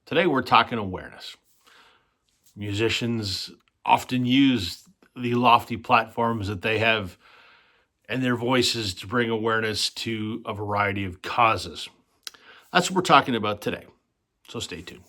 Today we're talking awareness. Musicians often use the lofty platforms that they have and their voices to bring awareness to a variety of causes. That's what we're talking about today. So stay tuned.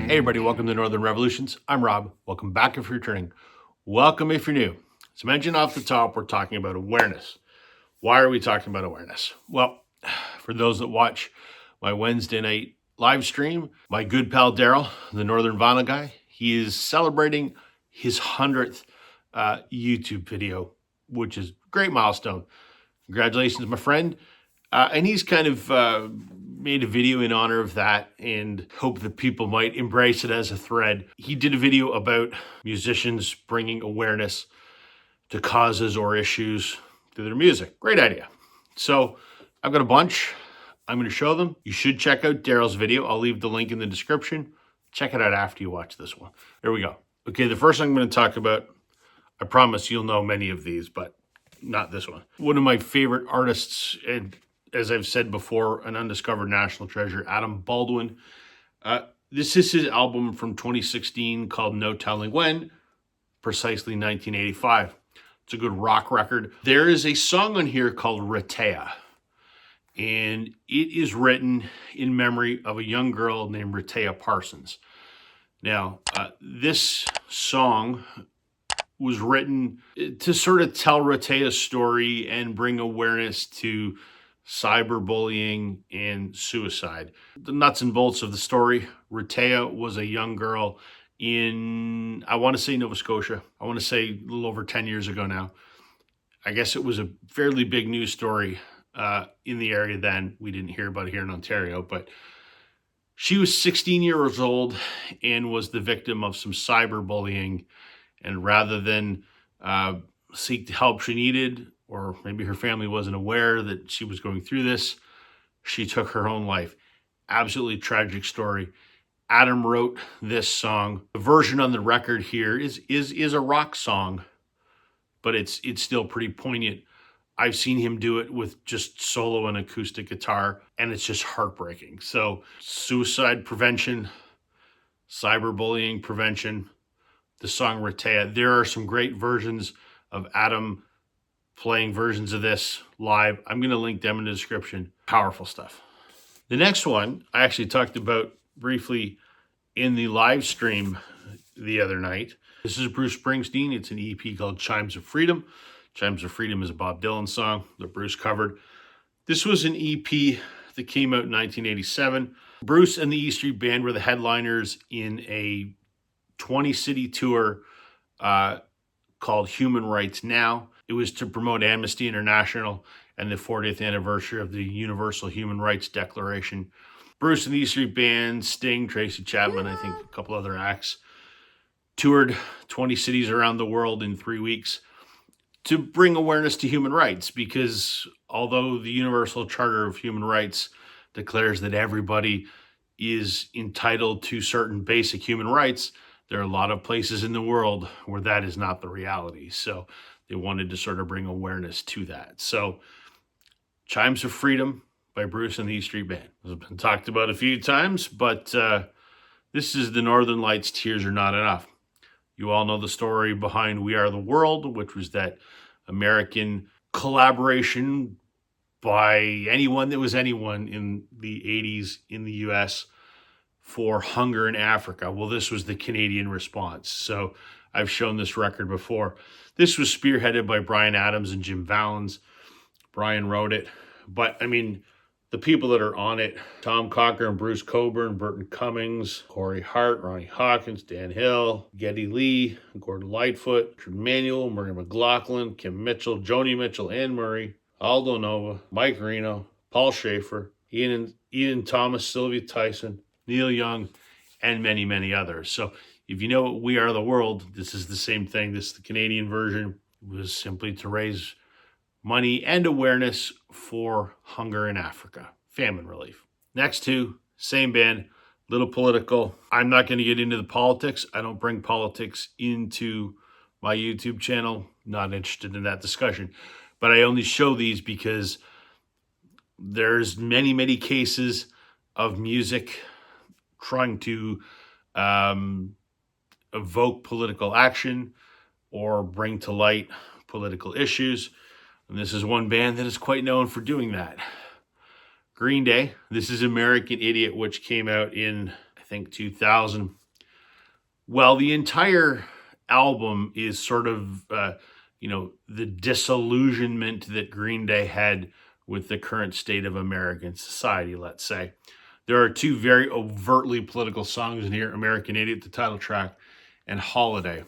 Hey everybody, welcome to Northern Revolutions. I'm Rob. Welcome back if you're returning. Welcome if you're new. As mentioned off the top, we're talking about awareness. Why are we talking about awareness? Well, for those that watch my Wednesday night live stream, my good pal Darryl, the Northern Vinyl guy, he is celebrating his 100th YouTube video, which is a great milestone. Congratulations, my friend. And he's kind of made a video in honor of that and hope that people might embrace it as a thread. He did a video about musicians bringing awareness to causes or issues through their music. Great idea. So I've got a bunch. I'm going to show them. You should check out Darryl's video. I'll leave the link in the description. Check it out after you watch this one. There we go. Okay, the first thing I'm going to talk about, I promise you'll know many of these, but not this one. One of my favorite artists, and as I've said before, an undiscovered national treasure, Adam Baldwin. This is his album from 2016 called No Telling When, precisely 1985. It's a good rock record. There is a song on here called Rehtaeh, and it is written in memory of a young girl named Rehtaeh Parsons. Now, this song was written to sort of tell Rehtaeh's story and bring awareness to cyberbullying and suicide. The nuts and bolts of the story: Rehtaeh was a young girl in, I want to say Nova Scotia. I want to say a little over 10 years ago now. I guess it was a fairly big news story in the area then. We didn't hear about it here in Ontario, but she was 16 years old and was the victim of some cyberbullying. And rather than seek the help she needed, or maybe her family wasn't aware that she was going through this, she took her own life. Absolutely tragic story. Adam wrote this song. The version on the record here is a rock song, but it's still pretty poignant. I've seen him do it with just solo and acoustic guitar, and it's just heartbreaking. So suicide prevention, cyberbullying prevention, the song Rehtaeh. There are some great versions of Adam playing versions of this live. I'm going to link them in the description. Powerful stuff. The next one I actually talked about briefly in the live stream the other night. This is Bruce Springsteen. It's an EP called Chimes of Freedom. Chimes of Freedom is a Bob Dylan song that Bruce covered. This was an EP that came out in 1987. Bruce and the E Street Band were the headliners in a 20-city tour called Human Rights Now. It was to promote Amnesty International and the 40th anniversary of the Universal Human Rights Declaration. Bruce and the E Street Band, Sting, Tracy Chapman, I think a couple other acts, toured 20 cities around the world in 3 weeks to bring awareness to human rights, because although the Universal Charter of Human Rights declares that everybody is entitled to certain basic human rights, there are a lot of places in the world where that is not the reality. So they wanted to sort of bring awareness to that. So Chimes of Freedom by Bruce and the E Street Band. It's been talked about a few times, but this is the Northern Lights' Tears Are Not Enough. You all know the story behind We Are the World, which was that American collaboration by anyone that was anyone in the 80s in the U.S. for hunger in Africa. Well, this was the Canadian response. So I've shown this record before. This was spearheaded by Bryan Adams and Jim Vallens. Brian wrote it. But, I mean, the people that are on it: Tom Cochran, Bruce Coburn, Burton Cummings, Corey Hart, Ronnie Hawkins, Dan Hill, Geddy Lee, Gordon Lightfoot, Richard Manuel, Murray McLaughlin, Kim Mitchell, Joni Mitchell, Anne Murray, Aldo Nova, Mike Reno, Paul Schaefer, Ian Thomas, Sylvia Tyson, Neil Young, and many, many others. So if you know We Are the World, this is the same thing. This is the Canadian version. It was simply to raise money and awareness for hunger in Africa, famine relief. Next two, same band, little political. I'm not going to get into the politics. I don't bring politics into my YouTube channel. Not interested in that discussion. But I only show these because there's many, many cases of music trying to evoke political action or bring to light political issues. And this is one band that is quite known for doing that. Green Day. This is American Idiot, which came out in, I think, 2000. Well, the entire album is sort of, the disillusionment that Green Day had with the current state of American society, let's say. There are two very overtly political songs in here, American Idiot, the title track, and Holiday.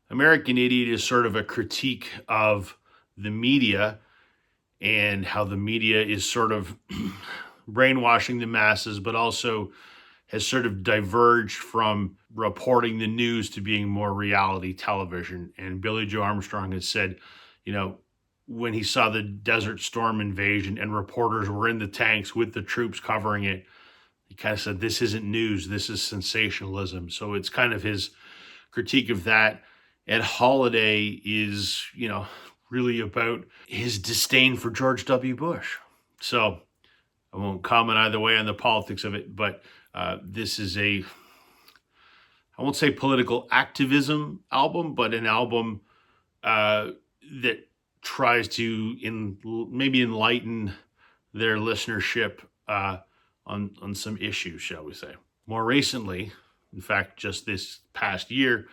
American Idiot is sort of a critique of the media and how the media is sort of brainwashing the masses, but also has sort of diverged from reporting the news to being more reality television. And Billy Joe Armstrong has said, when he saw the Desert Storm invasion and reporters were in the tanks with the troops covering it, he kind of said, this isn't news, this is sensationalism. So it's kind of his critique of that. And Holiday is, really about his disdain for George W. Bush. So I won't comment either way on the politics of it, but this is I won't say political activism album, but an album that tries to maybe enlighten their listenership on some issues, shall we say. More recently, in fact, just this past year,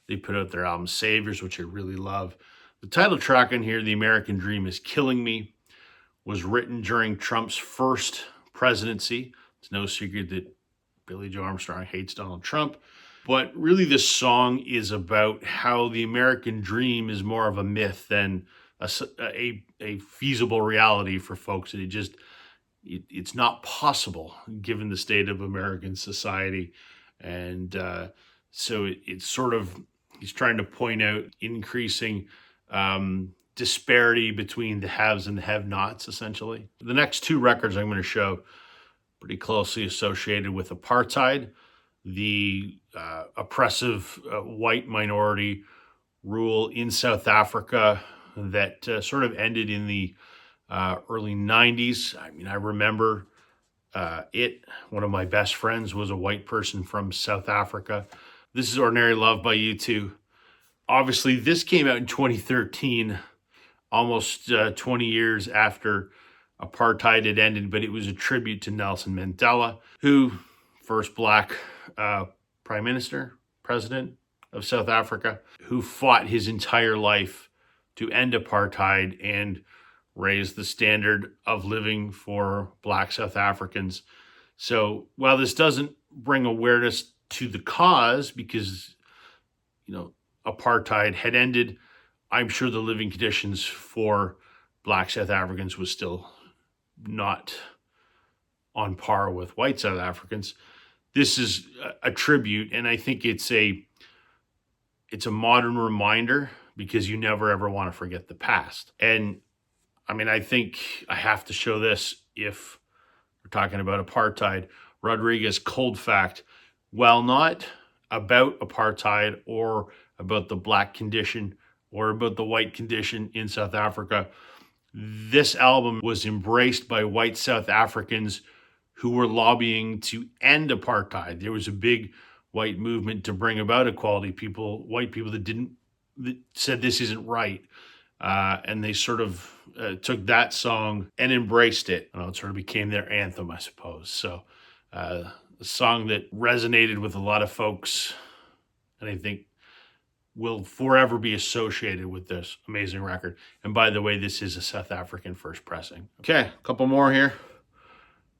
they put out their album Saviors, which I really love. The title track on here, The American Dream is Killing Me, was written during Trump's first presidency. It's no secret that Billy Joe Armstrong hates Donald Trump. But really, this song is about how the American dream is more of a myth than a feasible reality for folks. And it's not possible given the state of American society. And so it's sort of, he's trying to point out increasing disparity between the haves and the have-nots, essentially. The next two records I'm going to show pretty closely associated with apartheid, the oppressive white minority rule in South Africa that sort of ended in the early 90s. I mean, I remember one of my best friends was a white person from South Africa. This is Ordinary Love by U2. Obviously, this came out in 2013, almost 20 years after apartheid had ended, but it was a tribute to Nelson Mandela, who, first black president of South Africa, who fought his entire life to end apartheid and raise the standard of living for black South Africans. So while this doesn't bring awareness to the cause, because, apartheid had ended, I'm sure the living conditions for black South Africans was still not on par with white South Africans. This is a tribute, and I think it's a modern reminder, because you never ever want to forget the past. And I mean, I think I have to show this if we're talking about apartheid. Rodriguez' Cold Fact, while not about apartheid or about the black condition or about the white condition in South Africa, this album was embraced by white South Africans who were lobbying to end apartheid. There was a big white movement to bring about equality. White people that said this isn't right. And they sort of took that song and embraced it. It sort of became their anthem, I suppose. So a song that resonated with a lot of folks, and I think will forever be associated with this amazing record. And by the way, this is a South African first pressing. Okay, a couple more here.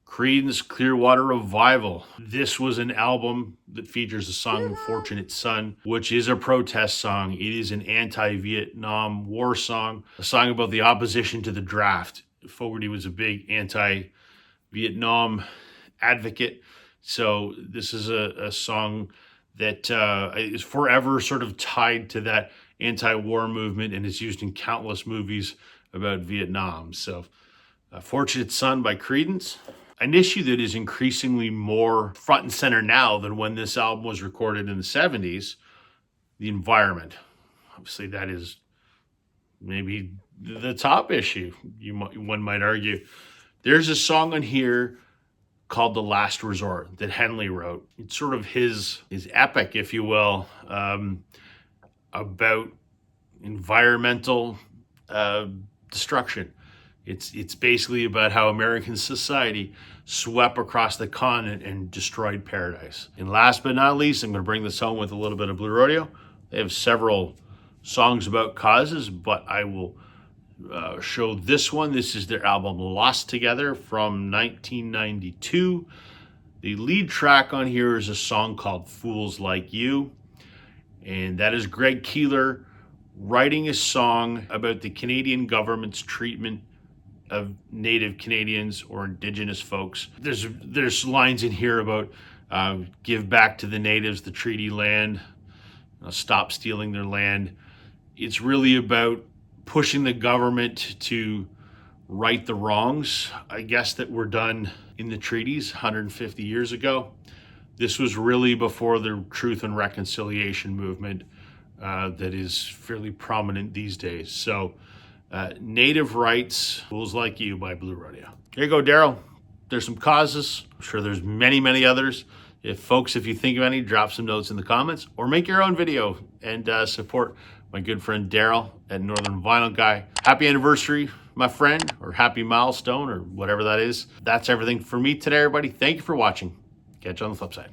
Creedence Clearwater Revival. This was an album that features the song Fortunate Son, which is a protest song. It is an anti-Vietnam War song, a song about the opposition to the draft. Fogerty was a big anti-Vietnam advocate. So this is a song that is forever sort of tied to that anti-war movement and is used in countless movies about Vietnam. So Fortunate Son by Creedence. an issue that is increasingly more front and center now than when this album was recorded in the 70s, the environment. Obviously, that is maybe the top issue, one might argue. There's a song on here called The Last Resort that Henley wrote. It's sort of his epic, if you will, about environmental destruction. It's basically about how American society swept across the continent and destroyed paradise. And last but not least, I'm going to bring this home with a little bit of Blue Rodeo. They have several songs about causes, but I will show this one. This is their album Lost Together from 1992. The lead track on here is a song called Fools Like You, and that is Greg Keeler writing a song about the Canadian government's treatment of Native Canadians or Indigenous folks. There's lines in here about give back to the natives the treaty land, stop stealing their land. It's really about pushing the government to right the wrongs, I guess, that were done in the treaties 150 years ago. This was really before the Truth and Reconciliation movement that is fairly prominent these days. So Native Rights, Fools Like You by Blue Rodeo. Here you go, Darryl. There's some causes. I'm sure there's many, many others. If you think of any, drop some notes in the comments or make your own video and support my good friend Darryl at Northern Vinyl Guy. Happy anniversary, my friend, or happy milestone, or whatever that is. That's everything for me today, everybody. Thank you for watching. Catch you on the flip side.